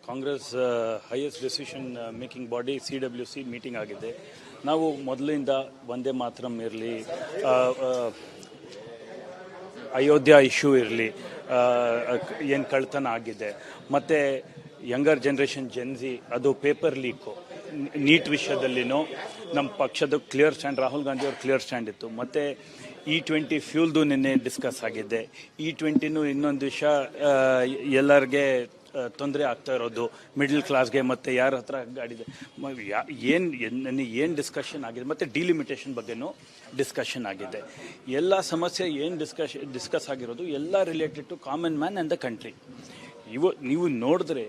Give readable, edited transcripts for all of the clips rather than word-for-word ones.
Congress highest decision making body CWC meeting ಆಗಿದೆ. ನಾವು ಮೊದಲಿಂದ ಒಂದೇ ಮಾತರಂ ಇರಲಿ, ಅಯೋಧ್ಯ ಇಶ್ಯೂ ಇರಲಿ, ಏನು ಕಳ್ತನ ಆಗಿದೆ, ಮತ್ತು ಯಂಗರ್ ಜನ್ರೇಷನ್ ಜೆನ್ಜಿ ಅದು ಪೇಪರ್ ಲೀಕು, ನೀಟ್ ವಿಷಯದಲ್ಲಿನೂ ನಮ್ಮ ಪಕ್ಷದ ಕ್ಲಿಯರ್ ಸ್ಟ್ಯಾಂಡ್, ರಾಹುಲ್ ಗಾಂಧಿ ಅವ್ರ ಕ್ಲಿಯರ್ ಸ್ಟ್ಯಾಂಡ್ ಇತ್ತು. ಮತ್ತು E20 ಫ್ಯೂಲ್ದು ನಿನ್ನೆ ಡಿಸ್ಕಸ್ ಆಗಿದೆ. E20 ಇನ್ನೊಂದು ವಿಷಯ ಎಲ್ಲರಿಗೆ ತೊಂದರೆ ಆಗ್ತಾ ಇರೋದು ಮಿಡ್ಲ್ ಕ್ಲಾಸ್ಗೆ, ಮತ್ತು ಯಾರ ಹತ್ರ ಗಾಡಿದೆ ಏನು ಡಿಸ್ಕಷನ್ ಆಗಿದೆ, ಮತ್ತು ಡಿಲಿಮಿಟೇಷನ್ ಬಗ್ಗೆನೂ ಡಿಸ್ಕಷನ್ ಆಗಿದೆ. ಎಲ್ಲ ಸಮಸ್ಯೆ ಏನು ಡಿಸ್ಕಸ್ ಆಗಿರೋದು ಎಲ್ಲ related to common man and the country. ನೀವು ನೋಡಿದ್ರೆ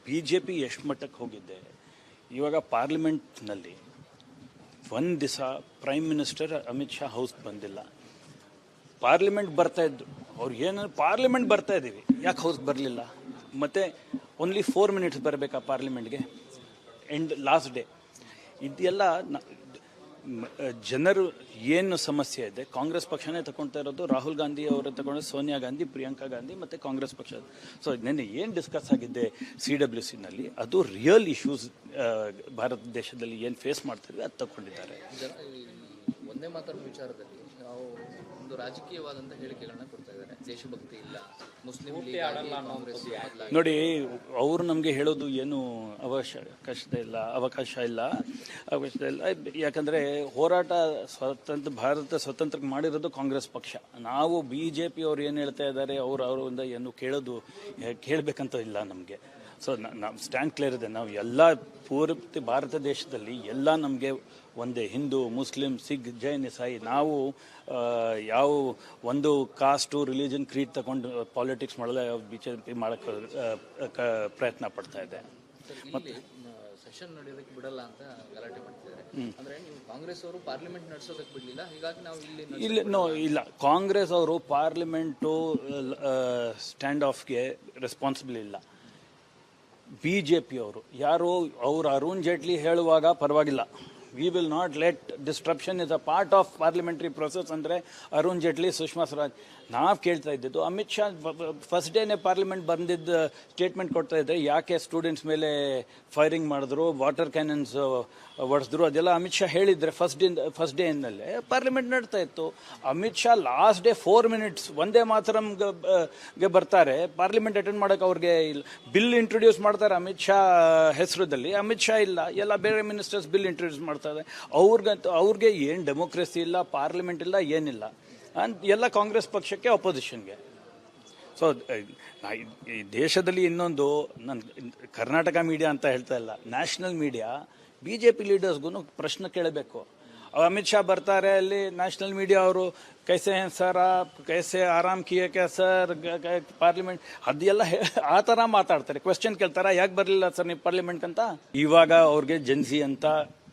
BJP ಎಷ್ಟು ಮಟ್ಟಕ್ಕೆ ಹೋಗಿದೆ. ಇವಾಗ ಪಾರ್ಲಿಮೆಂಟ್ನಲ್ಲಿ ಒಂದು ದಿವಸ prime minister Amit Shah house ಬಂದಿಲ್ಲ. ಪಾರ್ಲಿಮೆಂಟ್ ಬರ್ತಾಯಿದ್ರು, ಅವ್ರು ಏನು ಪಾರ್ಲಿಮೆಂಟ್ ಬರ್ತಾ ಇದ್ದೀವಿ, ಯಾಕೆ ಹೌಸ್ ಬರಲಿಲ್ಲ? ಮತ್ತು ಓನ್ಲಿ 4 ಮಿನಿಟ್ಸ್ ಬರಬೇಕಾ ಪಾರ್ಲಿಮೆಂಟ್ಗೆ, ಎಂಡ್ ಲಾಸ್ಟ್ ಡೇ. ಇದೆಲ್ಲ ಜನರು ಏನು ಸಮಸ್ಯೆ ಇದೆ, ಕಾಂಗ್ರೆಸ್ ಪಕ್ಷನೇ ತಗೊಳ್ತಾ ಇರೋದು, ರಾಹುಲ್ ಗಾಂಧಿ ಅವರು ತಗೊಂಡು ಸೋನಿಯಾ ಗಾಂಧಿ, ಪ್ರಿಯಾಂಕಾ ಗಾಂಧಿ ಮತ್ತು ಕಾಂಗ್ರೆಸ್ ಪಕ್ಷ. ಸೊ ನಿನ್ನೆ ಏನು ಡಿಸ್ಕಸ್ ಆಗಿದೆ CWCನಲ್ಲಿ, ಅದು ರಿಯಲ್ ಇಶ್ಯೂಸ್ ಭಾರತ ದೇಶದಲ್ಲಿ ಏನು ಫೇಸ್ ಮಾಡ್ತೀವಿ ಅದು ತಗೊಂಡಿದ್ದಾರೆ. ಒಂದೇ ಮಾತಾಡೋ ವಿಚಾರದಲ್ಲಿ ನಾವು ಒಂದು ರಾಜಕೀಯವಾದಂಥ ಹೇಳಿಕೆಗಳನ್ನ ಕೊಡ್ತಾ ಇದ್ದಾರೆ. ದೇಶಭಕ್ತಿ ಇಲ್ಲ, ಮುಸ್ಲಿಂ ಲೀಗ್ ಕಾಂಗ್ರೆಸ್. ನೋಡಿ, ಅವರು ನಮಗೆ ಹೇಳೋದು ಏನು ಅವಕಾಶ ಇಲ್ಲ. ಯಾಕಂದರೆ ಹೋರಾಟ ಭಾರತ ಸ್ವತಂತ್ರಕ್ಕೆ ಮಾಡಿರೋದು ಕಾಂಗ್ರೆಸ್ ಪಕ್ಷ. ನಾವು BJP ಅವ್ರು ಏನು ಹೇಳ್ತಾ ಇದ್ದಾರೆ, ಅವರಿಂದ ಏನು ಕೇಳಬೇಕಂತ ಇಲ್ಲ ನಮಗೆ. ಸೊ ನಮ್ಮ ಸ್ಟ್ಯಾಂಡ್ ಕ್ಲಿಯರ್ ಇದೆ. ನಾವು ಎಲ್ಲ ಪೂರ್ತಿ ಭಾರತ ದೇಶದಲ್ಲಿ ಎಲ್ಲ ನಮಗೆ ಒಂದೇ, ಹಿಂದೂ, ಮುಸ್ಲಿಂ, ಸಿಖ್, ಜೈನ್, ಇಸಾಯಿ. ನಾವು ಯಾವ ಒಂದು ಕಾಸ್ಟು, ರಿಲಿಜನ್, ಕ್ರೀಡ್ ತಗೊಂಡು ಪಾಲಿಟಿಕ್ಸ್ ಮಾಡಲ್ಲ BJP ಮಾಡೋಕ್ಕೆ ಪ್ರಯತ್ನ ಪಡ್ತಾ ಇದೆ. ಮತ್ತು ಸೆಷನ್ ನಡೆಯೋದಕ್ಕೆ ಬಿಡಲ್ಲ ಅಂತ ಗಲಾಟೆ ಮಾಡ್ತಿದ್ದಾರೆ. ಅಂದರೆ ನೀವು ಕಾಂಗ್ರೆಸ್ ಅವರು ಪಾರ್ಲಿಮೆಂಟ್ ನಡೆಸೋದಕ್ಕೆ ಬಿಡಲಿಲ್ಲ, ಹೀಗಾಗಿ ನಾವು ಇಲ್ಲ, ಕಾಂಗ್ರೆಸ್ ಅವರು ಪಾರ್ಲಿಮೆಂಟು ಸ್ಟ್ಯಾಂಡ್ ಆಫ್ಗೆ ರೆಸ್ಪಾನ್ಸಿಬಲ್ ಇಲ್ಲ. BJP ಅವರು ಅವರು ಅರುಣ್ ಜೇಟ್ಲಿ ಹೇಳುವಾಗ ಪರವಾಗಿಲ್ಲ, we will not let disruption is a part of parliamentary process ಅಂದರೆ ಅರುಣ್ ಜೇಟ್ಲಿ, ಸುಷ್ಮಾ ಸ್ವರಾಜ್. ನಾವು ಕೇಳ್ತಾ ಇದ್ದಿದ್ದು, ಅಮಿತ್ ಶಾ ಫಸ್ಟ್ ಡೇನೇ ಪಾರ್ಲಿಮೆಂಟ್ ಬಂದಿದ್ದ ಸ್ಟೇಟ್ಮೆಂಟ್ ಕೊಡ್ತಾ ಇದ್ದರೆ ಯಾಕೆ ಸ್ಟೂಡೆಂಟ್ಸ್ ಮೇಲೆ ಫೈರಿಂಗ್ ಮಾಡಿದ್ರು, ವಾಟರ್ ಕ್ಯಾನನ್ಸ್ ಹೊಡೆಸಿದ್ರು, ಅದೆಲ್ಲ ಅಮಿತ್ ಶಾ ಹೇಳಿದರೆ ಫಸ್ಟ್ ಡೇನಲ್ಲೇ ಪಾರ್ಲಿಮೆಂಟ್ ನಡ್ತಾ ಇತ್ತು. Amit Shah last day 4 minutes ಒಂದೇ ಮಾತರಂಗೆ ಬರ್ತಾರೆ, ಪಾರ್ಲಿಮೆಂಟ್ ಅಟೆಂಡ್ ಮಾಡೋಕೆ ಅವ್ರಿಗೆ ಇಲ್ಲ. ಬಿಲ್ ಇಂಟ್ರೊಡ್ಯೂಸ್ ಮಾಡ್ತಾರೆ ಅಮಿತ್ ಶಾ ಹೆಸರದಲ್ಲಿ, ಅಮಿತ್ ಶಾ ಇಲ್ಲ, ಎಲ್ಲ ಬೇರೆ ಮಿನಿಸ್ಟರ್ಸ್ ಬಿಲ್ ಇಂಟ್ರೊಡ್ಯೂಸ್ ಮಾಡ್ತಾರೆ. ಅವ್ರಿಗೆ ಏನು ಡೆಮೋಕ್ರಸಿ ಇಲ್ಲ, ಪಾರ್ಲಿಮೆಂಟ್ ಇಲ್ಲ, ಏನಿಲ್ಲ. ಎಲ್ಲ ಕಾಂಗ್ರೆಸ್ ಪಕ್ಷಕ್ಕೆ ಅಪೋಸಿಷನ್ಗೆ. ಸೊ ಈ ದೇಶದಲ್ಲಿ ಇನ್ನೊಂದು, ನಾನು ಕರ್ನಾಟಕ ಮೀಡಿಯಾ ಅಂತ ಹೇಳ್ತಾ ಇಲ್ಲ, ನ್ಯಾಷನಲ್ ಮೀಡಿಯಾ BJP ಲೀಡರ್ಸ್ಗೂ ಪ್ರಶ್ನೆ ಕೇಳಬೇಕು. ಅಮಿತ್ ಶಾ ಬರ್ತಾರೆ, ಅಲ್ಲಿ ನ್ಯಾಷನಲ್ ಮೀಡಿಯಾ ಅವರು ಕೈಸೆ ಹೇ ಸರ್, ಕೈಸೆ ಆರಾಮ್ ಕಿಯೇ ಕ್ಯಾ ಸರ್, ಪಾರ್ಲಿಮೆಂಟ್ ಅದೆಲ್ಲ ಆ ಥರ ಮಾತಾಡ್ತಾರೆ. ಕ್ವೆಶ್ಚನ್ ಕೇಳ್ತಾರ, ಯಾಕೆ ಬರಲಿಲ್ಲ ಸರ್ ನೀವು ಪಾರ್ಲಿಮೆಂಟ್ ಅಂತ. ಇವಾಗ ಅವ್ರಿಗೆ ಜೆನ್ಸಿ ಅಂತ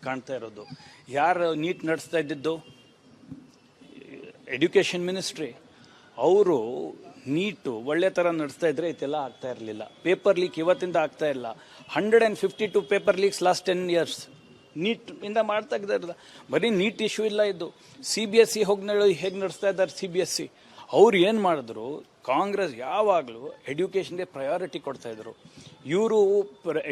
ಕಾಣ್ತಾ ಇರೋದು. ಯಾರು ನೀಟ್ ನಡೆಸ್ತಾ ಇದ್ದಿದ್ದು? Education ministry. ಅವರು ನೀಟು ಒಳ್ಳೆ ಥರ ನಡೆಸ್ತಾ ಇದ್ರೆ ಇದೆಲ್ಲ ಆಗ್ತಾ ಇರಲಿಲ್ಲ. ಪೇಪರ್ ಲೀಕ್ ಇವತ್ತಿಂದ ಆಗ್ತಾ ಇಲ್ಲ. 152 paper leaks last 10 years NEET ಇಂದ ಮಾಡ್ತಾ ಇದ್ದಾರೆ. ಬರೀ ನೀಟ್ ಇಶ್ಯೂ ಇಲ್ಲ, ಇದು CBSE ಹೇಗೆ ನಡೆಸ್ತಾ ಇದ್ದಾರೆ. CBSE ಅವ್ರು ಏನು ಮಾಡಿದ್ರು, ಕಾಂಗ್ರೆಸ್ ಯಾವಾಗಲೂ ಎಡ್ಯುಕೇಷನ್ಗೆ ಪ್ರಯಾರಿಟಿ ಕೊಡ್ತಾಯಿದ್ರು. ಇವರು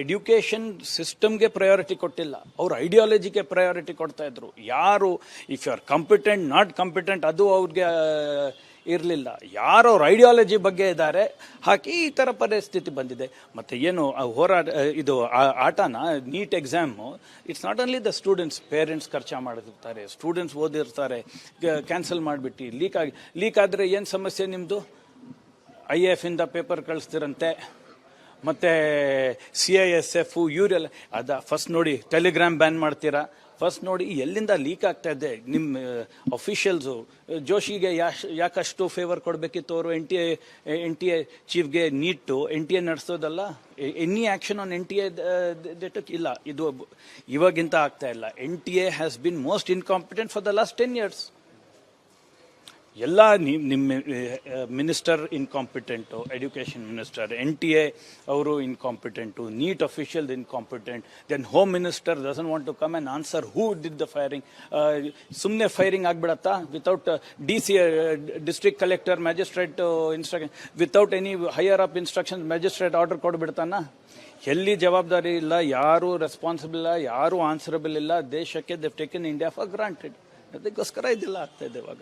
ಎಡ್ಯುಕೇಷನ್ ಸಿಸ್ಟಮ್ಗೆ ಪ್ರಯಾರಿಟಿ ಕೊಟ್ಟಿಲ್ಲ, ಅವ್ರ ಐಡಿಯಾಲಜಿಗೆ ಪ್ರಯಾರಿಟಿ ಕೊಡ್ತಾಯಿದ್ರು. ಯಾರು ಇಫ್ ಯು ಆರ್ ಕಂಪಿಟೆಂಟ್, ನಾಟ್ ಕಂಪಿಟೆಂಟ್, ಅದು ಅವ್ರಿಗೆ ಇರಲಿಲ್ಲ. ಯಾರು ಅವ್ರ ಐಡಿಯಾಲಜಿ ಬಗ್ಗೆ ಇದ್ದಾರೆ ಹಾಕಿ ಈ ಥರ ಪರಿಸ್ಥಿತಿ ಬಂದಿದೆ. ಮತ್ತು ಏನು ಹೋರಾಟ, ಇದು ಆಟನ NEET exam, it's not only the students, parents ಖರ್ಚು ಮಾಡಿರ್ತಾರೆ, ಸ್ಟೂಡೆಂಟ್ಸ್ ಓದಿರ್ತಾರೆ, ಕ್ಯಾನ್ಸಲ್ ಮಾಡಿಬಿಟ್ಟು ಲೀಕ್ ಆದರೆ ಏನು ಸಮಸ್ಯೆ ನಿಮ್ಮದು? IAF ಇಂದ ಪೇಪರ್ ಕಳಿಸ್ತಿರಂತೆ, ಮತ್ತು CISF ಇವರೆಲ್ಲ ಫಸ್ಟ್ ನೋಡಿ, ಟೆಲಿಗ್ರಾಮ್ ಬ್ಯಾನ್ ಮಾಡ್ತೀರಾ, ಫಸ್ಟ್ ನೋಡಿ ಎಲ್ಲಿಂದ ಲೀಕ್ ಆಗ್ತಾ ಇದೆ. ನಿಮ್ಮ ಅಫಿಷಿಯಲ್ಸು ಜೋಶಿಗೆ ಯಾಕಷ್ಟು ಫೇವರ್ ಕೊಡಬೇಕಿತ್ತು ಅವರು? NTA ಚೀಫ್ಗೆ ನೀಟು NTA ನಡೆಸೋದಲ್ಲ. ಎನಿ ಆ್ಯಕ್ಷನ್ ಆನ್ NTA ದೇಟಕ್ಕೆ ಇಲ್ಲ. ಇದು ಇವಾಗಿಂತ ಆಗ್ತಾ ಇಲ್ಲ. NTA has been most incompetent for the last 10 years. ಎಲ್ಲ ನಿಮ್ಮ minister incompetent, education minister, NTA ಅವರು incompetent, NEET official incompetent, then home minister doesn't want to come and answer who did the firing. ಸುಮ್ಮನೆ firing ಆಗಿಬಿಡತ್ತಾ without DC, district collector, magistrate instruction, without any higher up instruction magistrate order ಕೊಡ್ಬಿಡ್ತಾನ? ಎಲ್ಲಿ ಜವಾಬ್ದಾರಿ ಇಲ್ಲ, ಯಾರೂ responsible ಇಲ್ಲ, ಯಾರೂ answerable ಇಲ್ಲ. ದೇಶಕ್ಕೆ they taken India for granted. ಅದಕ್ಕೋಸ್ಕರ ಇದೆಲ್ಲ ಆಗ್ತಾ ಇದೆ ಇವಾಗ.